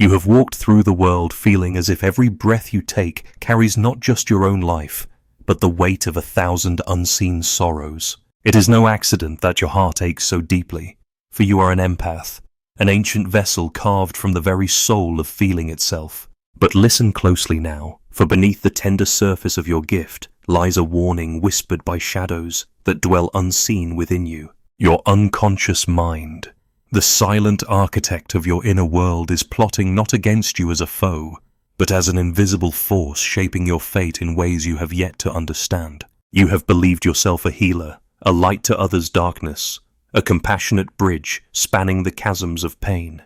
You have walked through the world feeling as if every breath you take carries not just your own life, but the weight of 1,000 unseen sorrows. It is no accident that your heart aches so deeply, for you are an empath, an ancient vessel carved from the very soul of feeling itself. But listen closely now, for beneath the tender surface of your gift lies a warning whispered by shadows that dwell unseen within you. Your unconscious mind, the silent architect of your inner world, is plotting not against you as a foe, but as an invisible force shaping your fate in ways you have yet to understand. You have believed yourself a healer, a light to others' darkness, a compassionate bridge spanning the chasms of pain.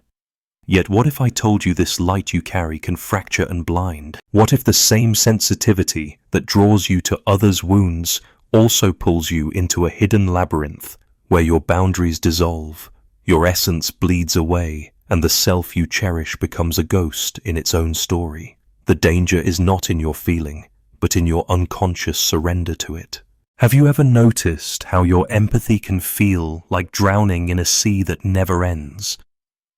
Yet what if I told you this light you carry can fracture and blind? What if the same sensitivity that draws you to others' wounds also pulls you into a hidden labyrinth where your boundaries dissolve, your essence bleeds away, and the self you cherish becomes a ghost in its own story? The danger is not in your feeling, but in your unconscious surrender to it. Have you ever noticed how your empathy can feel like drowning in a sea that never ends?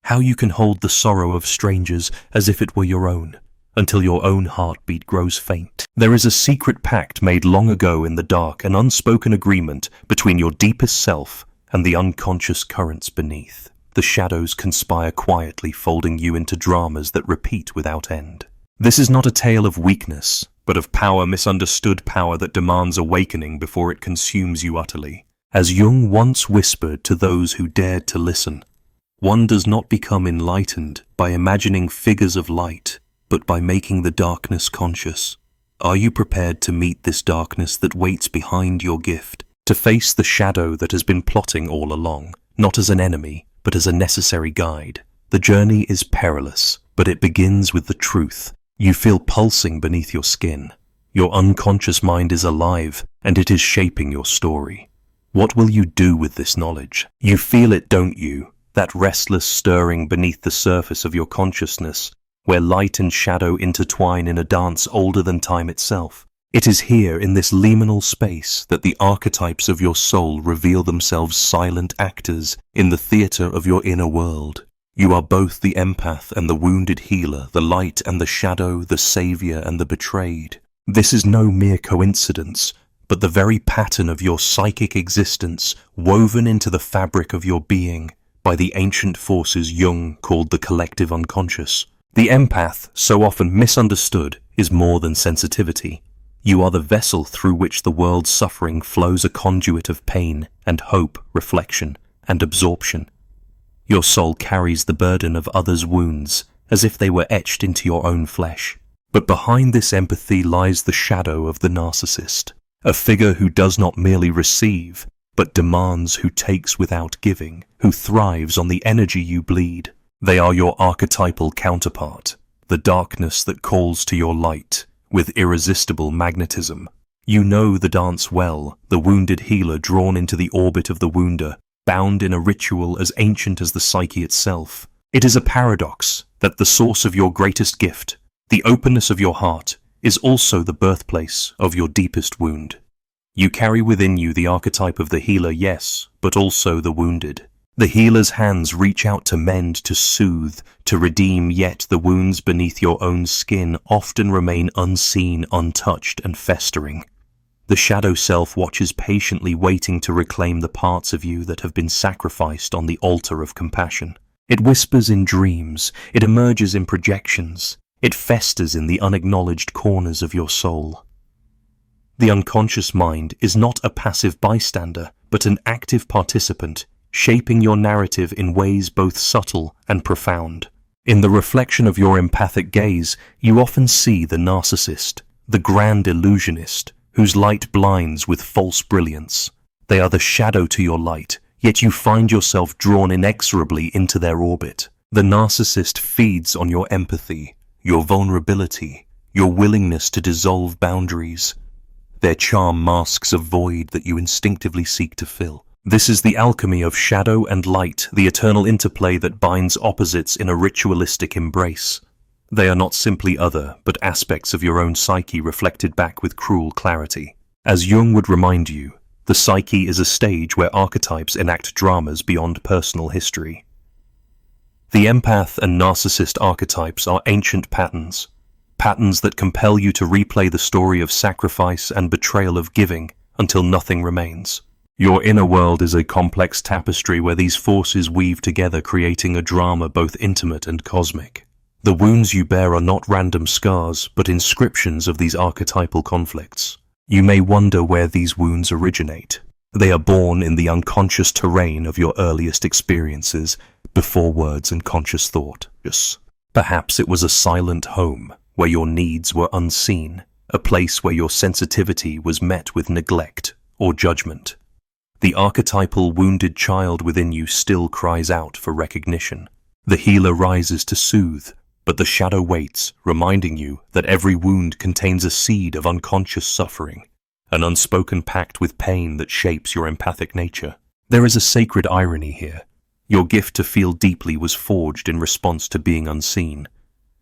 How you can hold the sorrow of strangers as if it were your own, until your own heartbeat grows faint? There is a secret pact made long ago in the dark, an unspoken agreement between your deepest self and the unconscious currents beneath. The shadows conspire quietly, folding you into dramas that repeat without end. This is not a tale of weakness, but of power, misunderstood power that demands awakening before it consumes you utterly. As Jung once whispered to those who dared to listen, one does not become enlightened by imagining figures of light, but by making the darkness conscious. Are you prepared to meet this darkness that waits behind your gift, to face the shadow that has been plotting all along, not as an enemy, but as a necessary guide? The journey is perilous, but it begins with the truth you feel pulsing beneath your skin. Your unconscious mind is alive, and it is shaping your story. What will you do with this knowledge? You feel it, don't you? That restless stirring beneath the surface of your consciousness, where light and shadow intertwine in a dance older than time itself. It is here, in this liminal space, that the archetypes of your soul reveal themselves, silent actors in the theatre of your inner world. You are both the empath and the wounded healer, the light and the shadow, the savior and the betrayed. This is no mere coincidence, but the very pattern of your psychic existence, woven into the fabric of your being by the ancient forces Jung called the collective unconscious. The empath, so often misunderstood, is more than sensitivity. You are the vessel through which the world's suffering flows, a conduit of pain and hope, reflection and absorption. Your soul carries the burden of others' wounds as if they were etched into your own flesh. But behind this empathy lies the shadow of the narcissist, a figure who does not merely receive, but demands, who takes without giving, who thrives on the energy you bleed. They are your archetypal counterpart, the darkness that calls to your light with irresistible magnetism. You know the dance well, the wounded healer drawn into the orbit of the wounder, bound in a ritual as ancient as the psyche itself. It is a paradox that the source of your greatest gift, the openness of your heart, is also the birthplace of your deepest wound. You carry within you the archetype of the healer, yes, but also the wounded. The healer's hands reach out to mend, to soothe, to redeem, yet the wounds beneath your own skin often remain unseen, untouched, and festering. The shadow self watches patiently, waiting to reclaim the parts of you that have been sacrificed on the altar of compassion. It whispers in dreams, it emerges in projections, it festers in the unacknowledged corners of your soul. The unconscious mind is not a passive bystander, but an active participant, shaping your narrative in ways both subtle and profound. In the reflection of your empathic gaze, you often see the narcissist, the grand illusionist, whose light blinds with false brilliance. They are the shadow to your light, yet you find yourself drawn inexorably into their orbit. The narcissist feeds on your empathy, your vulnerability, your willingness to dissolve boundaries. Their charm masks a void that you instinctively seek to fill. This is the alchemy of shadow and light, the eternal interplay that binds opposites in a ritualistic embrace. They are not simply other, but aspects of your own psyche reflected back with cruel clarity. As Jung would remind you, the psyche is a stage where archetypes enact dramas beyond personal history. The empath and narcissist archetypes are ancient patterns, patterns that compel you to replay the story of sacrifice and betrayal of giving until nothing remains. Your inner world is a complex tapestry where these forces weave together, creating a drama both intimate and cosmic. The wounds you bear are not random scars, but inscriptions of these archetypal conflicts. You may wonder where these wounds originate. They are born in the unconscious terrain of your earliest experiences, before words and conscious thought. Perhaps it was a silent home where your needs were unseen, a place where your sensitivity was met with neglect or judgment. The archetypal wounded child within you still cries out for recognition. The healer rises to soothe, but the shadow waits, reminding you that every wound contains a seed of unconscious suffering, an unspoken pact with pain that shapes your empathic nature. There is a sacred irony here. Your gift to feel deeply was forged in response to being unseen.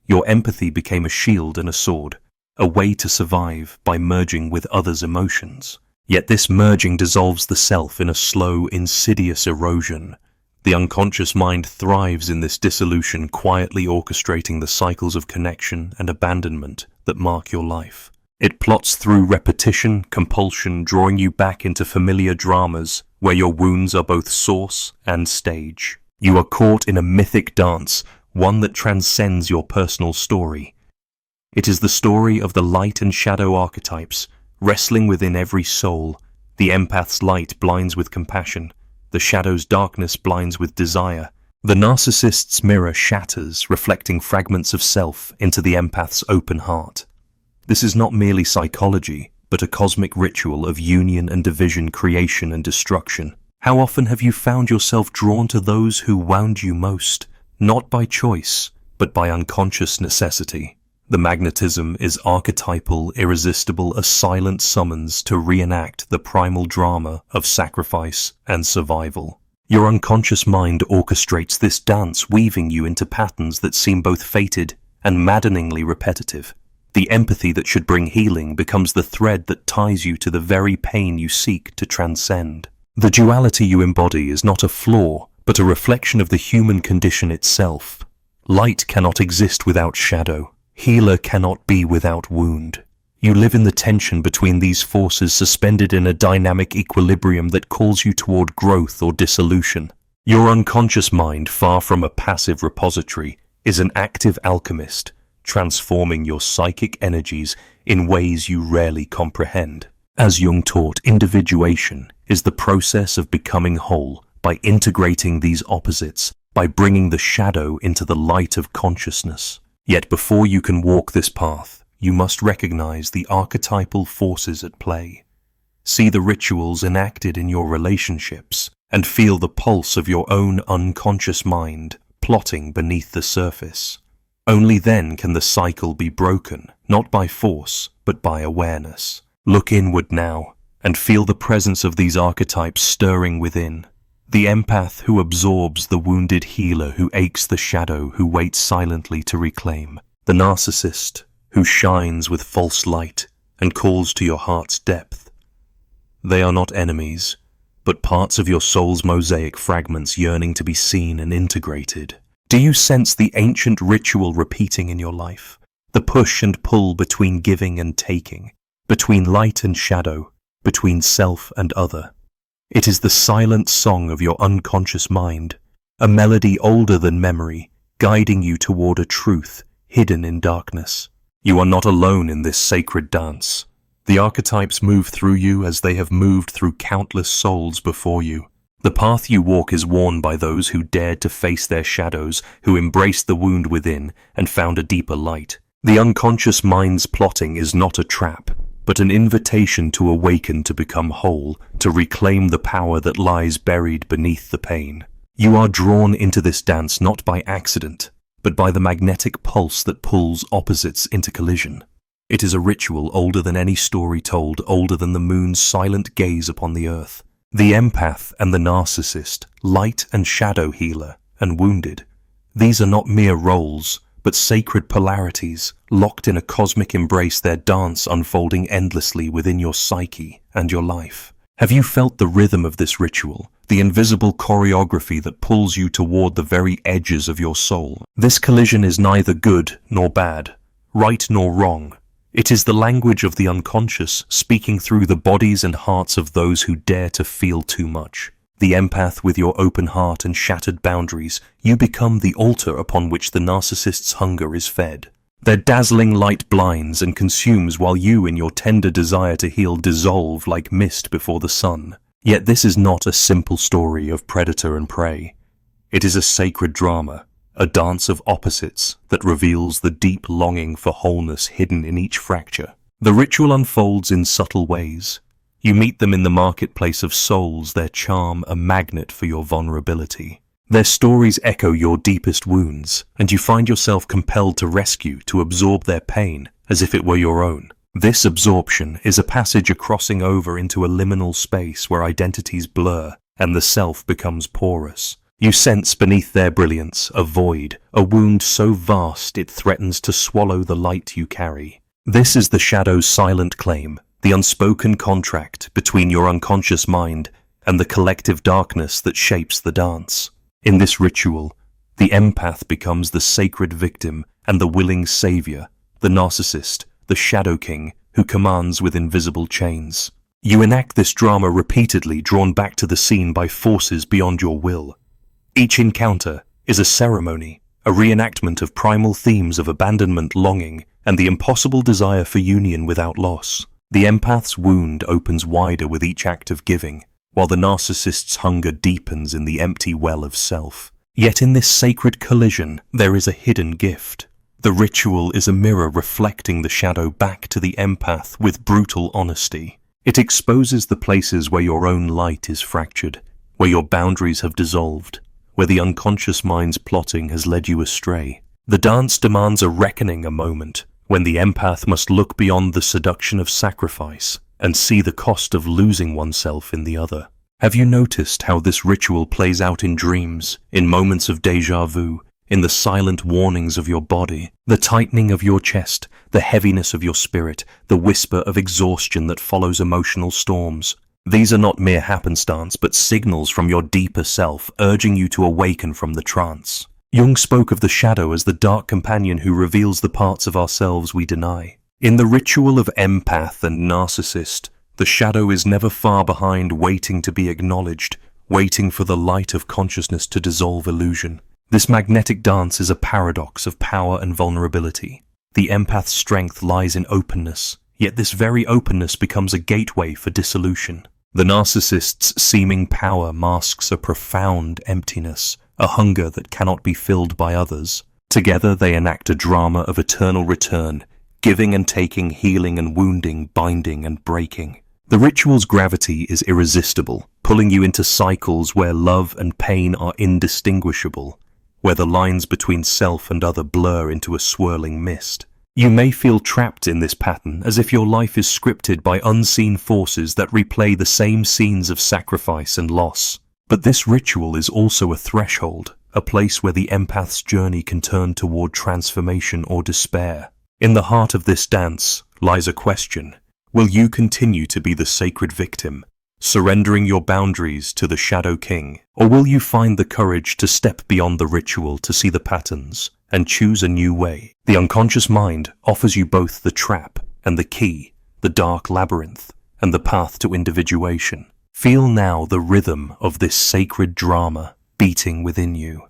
Your empathy became a shield and a sword, a way to survive by merging with others' emotions. Yet this merging dissolves the self in a slow, insidious erosion. The unconscious mind thrives in this dissolution, quietly orchestrating the cycles of connection and abandonment that mark your life. It plots through repetition, compulsion, drawing you back into familiar dramas where your wounds are both source and stage. You are caught in a mythic dance, one that transcends your personal story. It is the story of the light and shadow archetypes, wrestling within every soul. The empath's light blinds with compassion. The shadow's darkness blinds with desire. The narcissist's mirror shatters, reflecting fragments of self into the empath's open heart. This is not merely psychology, but a cosmic ritual of union and division, creation and destruction. How often have you found yourself drawn to those who wound you most, not by choice, but by unconscious necessity? The magnetism is archetypal, irresistible, a silent summons to reenact the primal drama of sacrifice and survival. Your unconscious mind orchestrates this dance, weaving you into patterns that seem both fated and maddeningly repetitive. The empathy that should bring healing becomes the thread that ties you to the very pain you seek to transcend. The duality you embody is not a flaw, but a reflection of the human condition itself. Light cannot exist without shadow. Healer cannot be without wound. You live in the tension between these forces, suspended in a dynamic equilibrium that calls you toward growth or dissolution. Your unconscious mind, far from a passive repository, is an active alchemist, transforming your psychic energies in ways you rarely comprehend. As Jung taught, individuation is the process of becoming whole by integrating these opposites, by bringing the shadow into the light of consciousness. Yet before you can walk this path, you must recognize the archetypal forces at play. See the rituals enacted in your relationships, and feel the pulse of your own unconscious mind plotting beneath the surface. Only then can the cycle be broken, not by force, but by awareness. Look inward now, and feel the presence of these archetypes stirring within. The empath who absorbs the wounded healer, who aches the shadow, who waits silently to reclaim. The narcissist who shines with false light and calls to your heart's depth. They are not enemies, but parts of your soul's mosaic fragments yearning to be seen and integrated. Do you sense the ancient ritual repeating in your life? The push and pull between giving and taking, between light and shadow, between self and other. It is the silent song of your unconscious mind, a melody older than memory, guiding you toward a truth hidden in darkness. You are not alone in this sacred dance. The archetypes move through you as they have moved through countless souls before you. The path you walk is worn by those who dared to face their shadows, who embraced the wound within and found a deeper light. The unconscious mind's plotting is not a trap, but an invitation to awaken, to become whole, to reclaim the power that lies buried beneath the pain. You are drawn into this dance not by accident, but by the magnetic pulse that pulls opposites into collision. It is a ritual older than any story told, older than the moon's silent gaze upon the earth. The empath and the narcissist, light and shadow, healer and wounded. These are not mere roles, but sacred polarities, locked in a cosmic embrace, their dance unfolding endlessly within your psyche and your life. Have you felt the rhythm of this ritual, the invisible choreography that pulls you toward the very edges of your soul? This collision is neither good nor bad, right nor wrong. It is the language of the unconscious speaking through the bodies and hearts of those who dare to feel too much. The empath, with your open heart and shattered boundaries, you become the altar upon which the narcissist's hunger is fed. Their dazzling light blinds and consumes while you, in your tender desire to heal, dissolve like mist before the sun. Yet this is not a simple story of predator and prey. It is a sacred drama, a dance of opposites that reveals the deep longing for wholeness hidden in each fracture. The ritual unfolds in subtle ways. You meet them in the marketplace of souls, their charm a magnet for your vulnerability. Their stories echo your deepest wounds, and you find yourself compelled to rescue, to absorb their pain as if it were your own. This absorption is a passage, a crossing over into a liminal space where identities blur and the self becomes porous. You sense beneath their brilliance a void, a wound so vast it threatens to swallow the light you carry. This is the shadow's silent claim, the unspoken contract between your unconscious mind and the collective darkness that shapes the dance. In this ritual, the empath becomes the sacred victim and the willing savior, the narcissist, the shadow king who commands with invisible chains. You enact this drama repeatedly, drawn back to the scene by forces beyond your will. Each encounter is a ceremony, a reenactment of primal themes of abandonment, longing, and the impossible desire for union without loss. The empath's wound opens wider with each act of giving, while the narcissist's hunger deepens in the empty well of self. Yet in this sacred collision, there is a hidden gift. The ritual is a mirror reflecting the shadow back to the empath with brutal honesty. It exposes the places where your own light is fractured, where your boundaries have dissolved, where the unconscious mind's plotting has led you astray. The dance demands a reckoning, a moment when the empath must look beyond the seduction of sacrifice and see the cost of losing oneself in the other. Have you noticed how this ritual plays out in dreams, in moments of déjà vu, in the silent warnings of your body, the tightening of your chest, the heaviness of your spirit, the whisper of exhaustion that follows emotional storms? These are not mere happenstance, but signals from your deeper self urging you to awaken from the trance. Jung spoke of the shadow as the dark companion who reveals the parts of ourselves we deny. In the ritual of empath and narcissist, the shadow is never far behind, waiting to be acknowledged, waiting for the light of consciousness to dissolve illusion. This magnetic dance is a paradox of power and vulnerability. The empath's strength lies in openness, yet this very openness becomes a gateway for dissolution. The narcissist's seeming power masks a profound emptiness, a hunger that cannot be filled by others. Together they enact a drama of eternal return, giving and taking, healing and wounding, binding and breaking. The ritual's gravity is irresistible, pulling you into cycles where love and pain are indistinguishable, where the lines between self and other blur into a swirling mist. You may feel trapped in this pattern, as if your life is scripted by unseen forces that replay the same scenes of sacrifice and loss. But this ritual is also a threshold, a place where the empath's journey can turn toward transformation or despair. In the heart of this dance lies a question. Will you continue to be the sacred victim, surrendering your boundaries to the Shadow King? Or will you find the courage to step beyond the ritual to see the patterns and choose a new way? The unconscious mind offers you both the trap and the key, the dark labyrinth and the path to individuation. Feel now the rhythm of this sacred drama beating within you.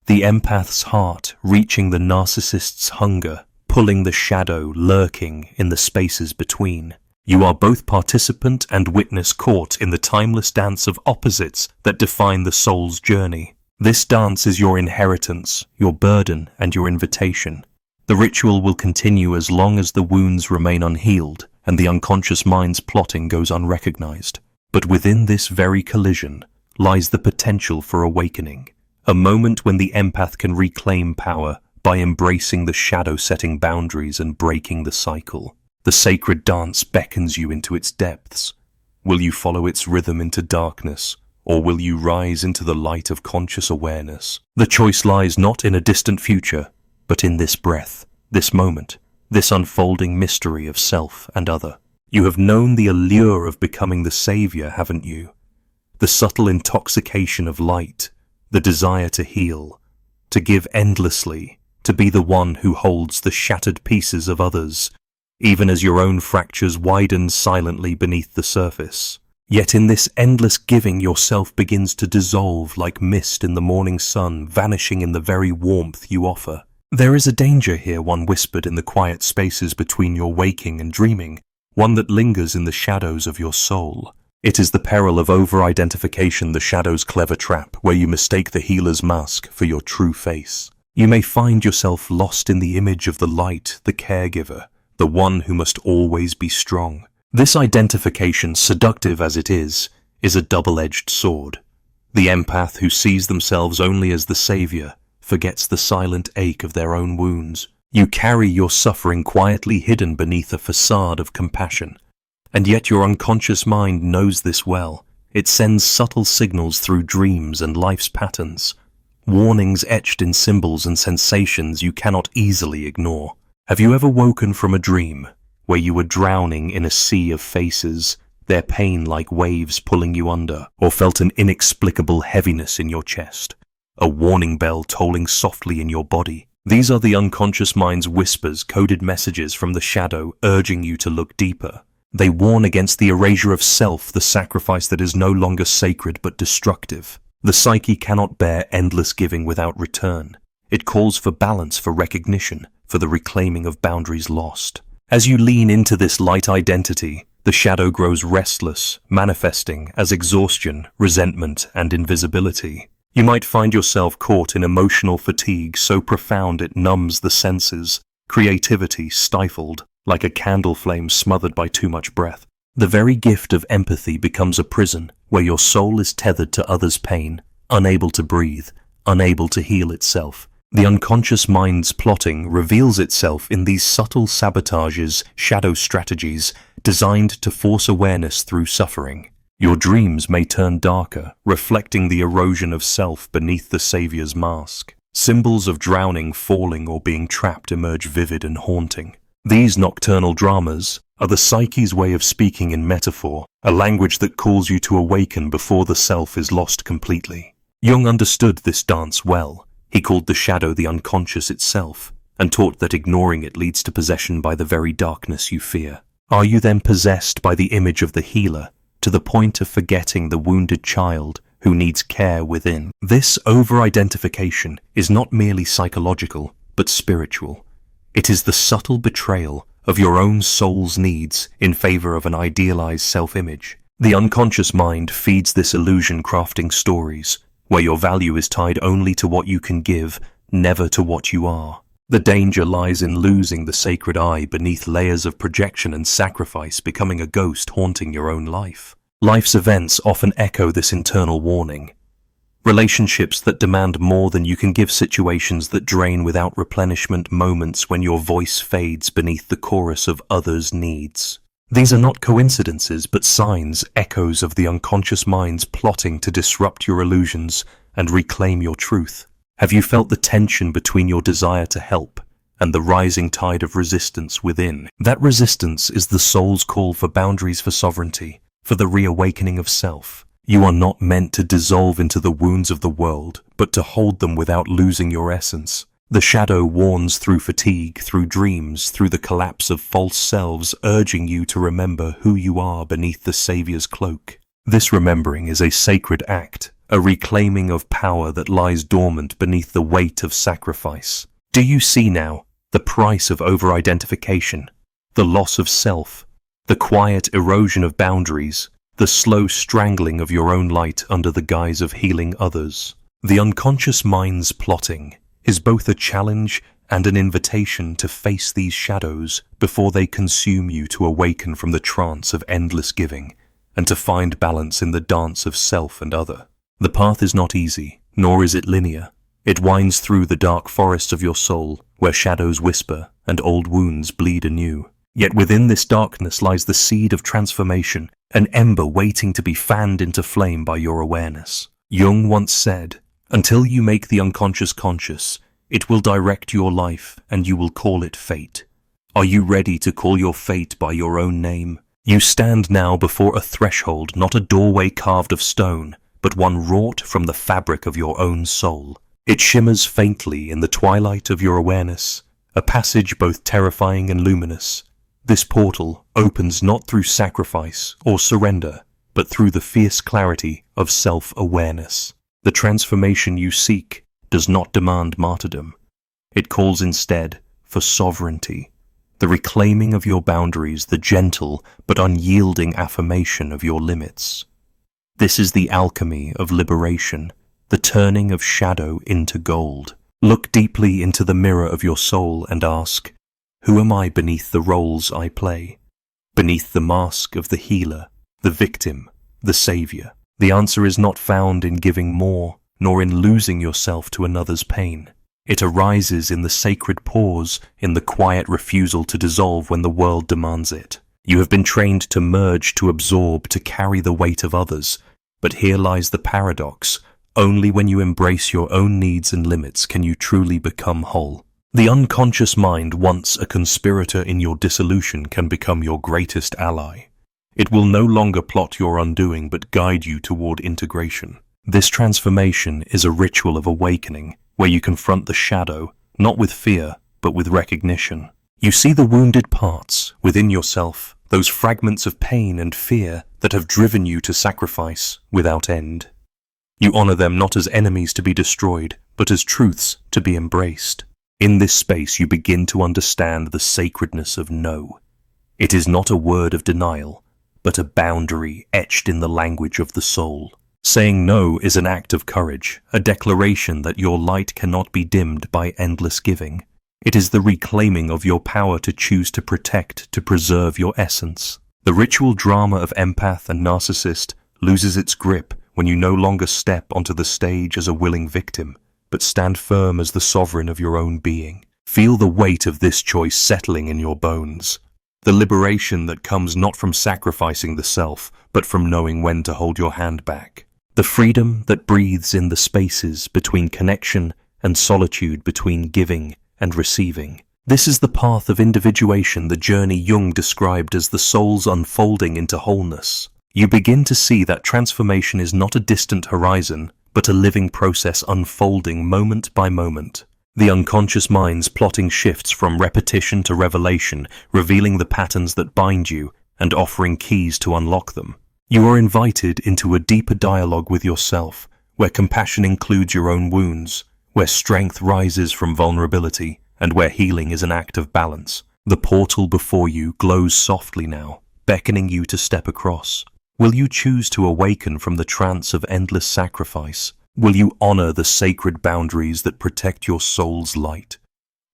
The empath's heart reaching the narcissist's hunger, pulling the shadow lurking in the spaces between. You are both participant and witness, caught in the timeless dance of opposites that define the soul's journey. This dance is your inheritance, your burden, and your invitation. The ritual will continue as long as the wounds remain unhealed and the unconscious mind's plotting goes unrecognized. But within this very collision lies the potential for awakening, a moment when the empath can reclaim power by embracing the shadow, setting boundaries and breaking the cycle. The sacred dance beckons you into its depths. Will you follow its rhythm into darkness, or will you rise into the light of conscious awareness? The choice lies not in a distant future, but in this breath, this moment, this unfolding mystery of self and other. You have known the allure of becoming the savior, haven't you? The subtle intoxication of light, the desire to heal, to give endlessly, to be the one who holds the shattered pieces of others, even as your own fractures widen silently beneath the surface. Yet in this endless giving, yourself begins to dissolve like mist in the morning sun, vanishing in the very warmth you offer. There is a danger here, one whispered in the quiet spaces between your waking and dreaming, one that lingers in the shadows of your soul. It is the peril of over-identification, the shadow's clever trap, where you mistake the healer's mask for your true face. You may find yourself lost in the image of the light, the caregiver, the one who must always be strong. This identification, seductive as it is a double-edged sword. The empath who sees themselves only as the savior forgets the silent ache of their own wounds. You carry your suffering quietly hidden beneath a facade of compassion. And yet your unconscious mind knows this well. It sends subtle signals through dreams and life's patterns, warnings etched in symbols and sensations you cannot easily ignore. Have you ever woken from a dream where you were drowning in a sea of faces, their pain like waves pulling you under, or felt an inexplicable heaviness in your chest, a warning bell tolling softly in your body? These are the unconscious mind's whispers, coded messages from the shadow urging you to look deeper. They warn against the erasure of self, the sacrifice that is no longer sacred but destructive. The psyche cannot bear endless giving without return. It calls for balance, for recognition, for the reclaiming of boundaries lost. As you lean into this light identity, the shadow grows restless, manifesting as exhaustion, resentment, and invisibility. You might find yourself caught in emotional fatigue so profound it numbs the senses, creativity stifled, like a candle flame smothered by too much breath. The very gift of empathy becomes a prison where your soul is tethered to others' pain, unable to breathe, unable to heal itself. The unconscious mind's plotting reveals itself in these subtle sabotages, shadow strategies designed to force awareness through suffering. Your dreams may turn darker, reflecting the erosion of self beneath the savior's mask. Symbols of drowning, falling, or being trapped emerge vivid and haunting. These nocturnal dramas are the psyche's way of speaking in metaphor, a language that calls you to awaken before the self is lost completely. Jung understood this dance well. He called the shadow the unconscious itself, and taught that ignoring it leads to possession by the very darkness you fear. Are you then possessed by the image of the healer, to the point of forgetting the wounded child who needs care within? This over-identification is not merely psychological, but spiritual. It is the subtle betrayal of your own soul's needs in favor of an idealized self-image. The unconscious mind feeds this illusion, crafting stories where your value is tied only to what you can give, never to what you are. The danger lies in losing the sacred I beneath layers of projection and sacrifice, becoming a ghost haunting your own life. Life's events often echo this internal warning. Relationships that demand more than you can give, situations that drain without replenishment, moments when your voice fades beneath the chorus of others' needs. These are not coincidences, but signs, echoes of the unconscious mind's plotting to disrupt your illusions and reclaim your truth. Have you felt the tension between your desire to help and the rising tide of resistance within? That resistance is the soul's call for boundaries, for sovereignty, for the reawakening of self. You are not meant to dissolve into the wounds of the world, but to hold them without losing your essence. The shadow warns through fatigue, through dreams, through the collapse of false selves, urging you to remember who you are beneath the Savior's cloak. This remembering is a sacred act, a reclaiming of power that lies dormant beneath the weight of sacrifice. Do you see now the price of over-identification, the loss of self, the quiet erosion of boundaries, the slow strangling of your own light under the guise of healing others? The unconscious mind's plotting is both a challenge and an invitation to face these shadows before they consume you, to awaken from the trance of endless giving and to find balance in the dance of self and other. The path is not easy, nor is it linear. It winds through the dark forests of your soul, where shadows whisper and old wounds bleed anew. Yet within this darkness lies the seed of transformation, an ember waiting to be fanned into flame by your awareness. Jung once said, "Until you make the unconscious conscious, it will direct your life and you will call it fate." Are you ready to call your fate by your own name? You stand now before a threshold, not a doorway carved of stone, but one wrought from the fabric of your own soul. It shimmers faintly in the twilight of your awareness, a passage both terrifying and luminous. This portal opens not through sacrifice or surrender, but through the fierce clarity of self-awareness. The transformation you seek does not demand martyrdom. It calls instead for sovereignty, the reclaiming of your boundaries, the gentle but unyielding affirmation of your limits. This is the alchemy of liberation, the turning of shadow into gold. Look deeply into the mirror of your soul and ask, who am I beneath the roles I play? Beneath the mask of the healer, the victim, the savior? The answer is not found in giving more, nor in losing yourself to another's pain. It arises in the sacred pause, in the quiet refusal to dissolve when the world demands it. You have been trained to merge, to absorb, to carry the weight of others. But here lies the paradox. Only when you embrace your own needs and limits can you truly become whole. The unconscious mind, once a conspirator in your dissolution, can become your greatest ally. It will no longer plot your undoing, but guide you toward integration. This transformation is a ritual of awakening, where you confront the shadow, not with fear, but with recognition. You see the wounded parts within yourself, those fragments of pain and fear that have driven you to sacrifice without end. You honor them not as enemies to be destroyed, but as truths to be embraced. In this space you begin to understand the sacredness of no. It is not a word of denial, but a boundary etched in the language of the soul. Saying no is an act of courage, a declaration that your light cannot be dimmed by endless giving. It is the reclaiming of your power to choose to protect, to preserve your essence. The ritual drama of empath and narcissist loses its grip when you no longer step onto the stage as a willing victim, but stand firm as the sovereign of your own being. Feel the weight of this choice settling in your bones. The liberation that comes not from sacrificing the self, but from knowing when to hold your hand back. The freedom that breathes in the spaces between connection and solitude, between giving and receiving. This is the path of individuation, the journey Jung described as the soul's unfolding into wholeness. You begin to see that transformation is not a distant horizon, but a living process unfolding moment by moment. The unconscious mind's plotting shifts from repetition to revelation, revealing the patterns that bind you and offering keys to unlock them. You are invited into a deeper dialogue with yourself, where compassion includes your own wounds, where strength rises from vulnerability, and where healing is an act of balance. The portal before you glows softly now, beckoning you to step across. Will you choose to awaken from the trance of endless sacrifice? Will you honor the sacred boundaries that protect your soul's light?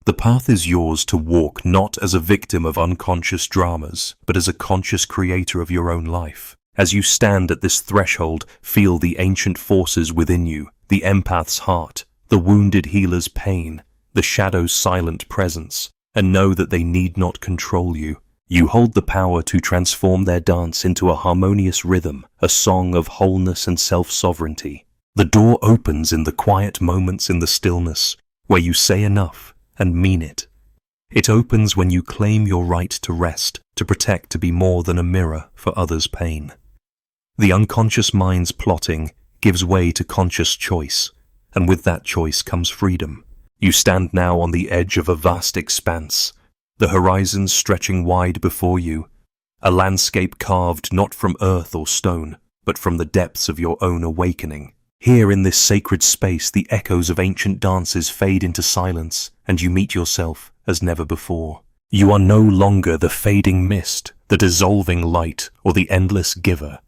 The path is yours to walk, not as a victim of unconscious dramas, but as a conscious creator of your own life. As you stand at this threshold, feel the ancient forces within you, the empath's heart, the wounded healer's pain, the shadow's silent presence, and know that they need not control you. You hold the power to transform their dance into a harmonious rhythm, a song of wholeness and self-sovereignty. The door opens in the quiet moments, in the stillness, where you say enough and mean it. It opens when you claim your right to rest, to protect, to be more than a mirror for others' pain. The unconscious mind's plotting gives way to conscious choice, and with that choice comes freedom. You stand now on the edge of a vast expanse, the horizon stretching wide before you, a landscape carved not from earth or stone, but from the depths of your own awakening. Here in this sacred space, the echoes of ancient dances fade into silence, and you meet yourself as never before. You are no longer the fading mist, the dissolving light, or the endless giver.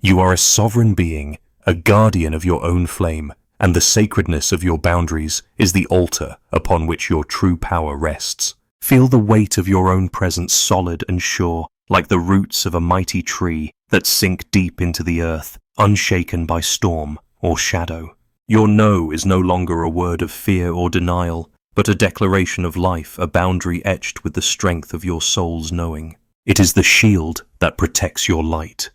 You are a sovereign being, a guardian of your own flame, and the sacredness of your boundaries is the altar upon which your true power rests. Feel the weight of your own presence, solid and sure, like the roots of a mighty tree that sink deep into the earth, unshaken by storm or shadow. Your no is no longer a word of fear or denial, but a declaration of life, a boundary etched with the strength of your soul's knowing. It is the shield that protects your light,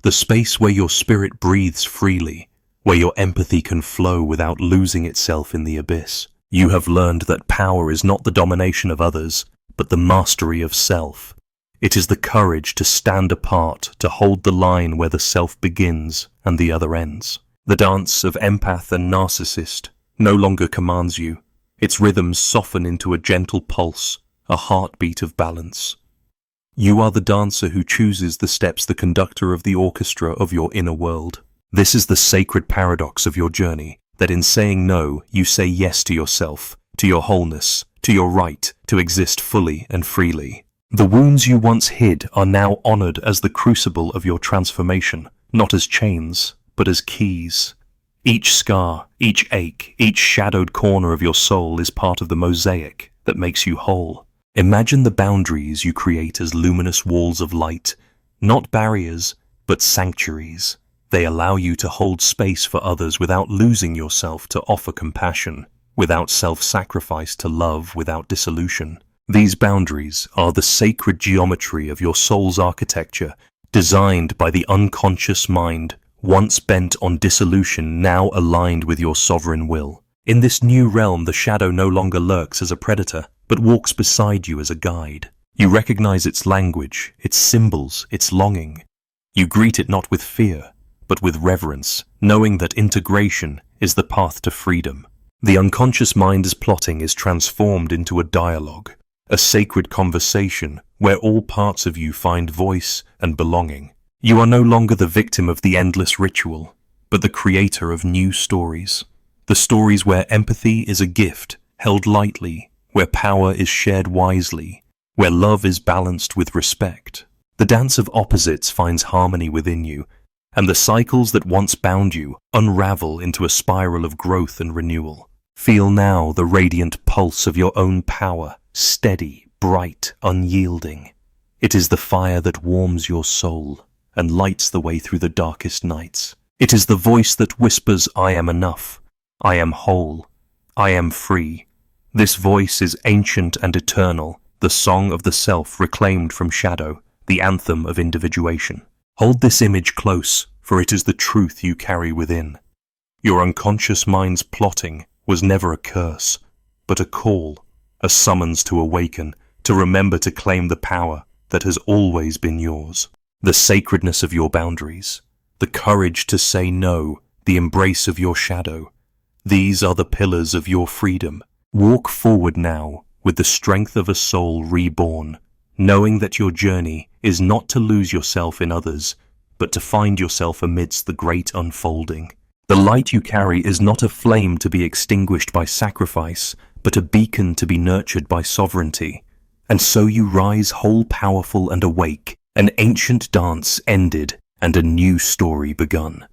the space where your spirit breathes freely, where your empathy can flow without losing itself in the abyss. You have learned that power is not the domination of others, but the mastery of self. It is the courage to stand apart, to hold the line where the self begins and the other ends. The dance of empath and narcissist no longer commands you. Its rhythms soften into a gentle pulse, a heartbeat of balance. You are the dancer who chooses the steps, the conductor of the orchestra of your inner world. This is the sacred paradox of your journey, that in saying no, you say yes to yourself, to your wholeness, to your right to exist fully and freely. The wounds you once hid are now honored as the crucible of your transformation, not as chains, but as keys. Each scar, each ache, each shadowed corner of your soul is part of the mosaic that makes you whole. Imagine the boundaries you create as luminous walls of light, not barriers, but sanctuaries. They allow you to hold space for others without losing yourself, to offer compassion, without self-sacrifice, to love without dissolution. These boundaries are the sacred geometry of your soul's architecture, designed by the unconscious mind, once bent on dissolution, now aligned with your sovereign will. In this new realm, the shadow no longer lurks as a predator, but walks beside you as a guide. You recognize its language, its symbols, its longing. You greet it not with fear, but with reverence, knowing that integration is the path to freedom. The unconscious mind's plotting is transformed into a dialogue, a sacred conversation where all parts of you find voice and belonging. You are no longer the victim of the endless ritual, but the creator of new stories. The stories where empathy is a gift held lightly, where power is shared wisely, where love is balanced with respect. The dance of opposites finds harmony within you, and the cycles that once bound you unravel into a spiral of growth and renewal. Feel now the radiant pulse of your own power, steady, bright, unyielding. It is the fire that warms your soul and lights the way through the darkest nights. It is the voice that whispers, "I am enough, I am whole, I am free." This voice is ancient and eternal, the song of the self reclaimed from shadow, the anthem of individuation. Hold this image close, for it is the truth you carry within. Your unconscious mind's plotting was never a curse, but a call, a summons to awaken, to remember to claim the power that has always been yours. The sacredness of your boundaries, the courage to say no, the embrace of your shadow. These are the pillars of your freedom. Walk forward now with the strength of a soul reborn, knowing that your journey is not to lose yourself in others, but to find yourself amidst the great unfolding. The light you carry is not a flame to be extinguished by sacrifice, but a beacon to be nurtured by sovereignty. And so you rise whole, powerful and awake, an ancient dance ended and a new story begun.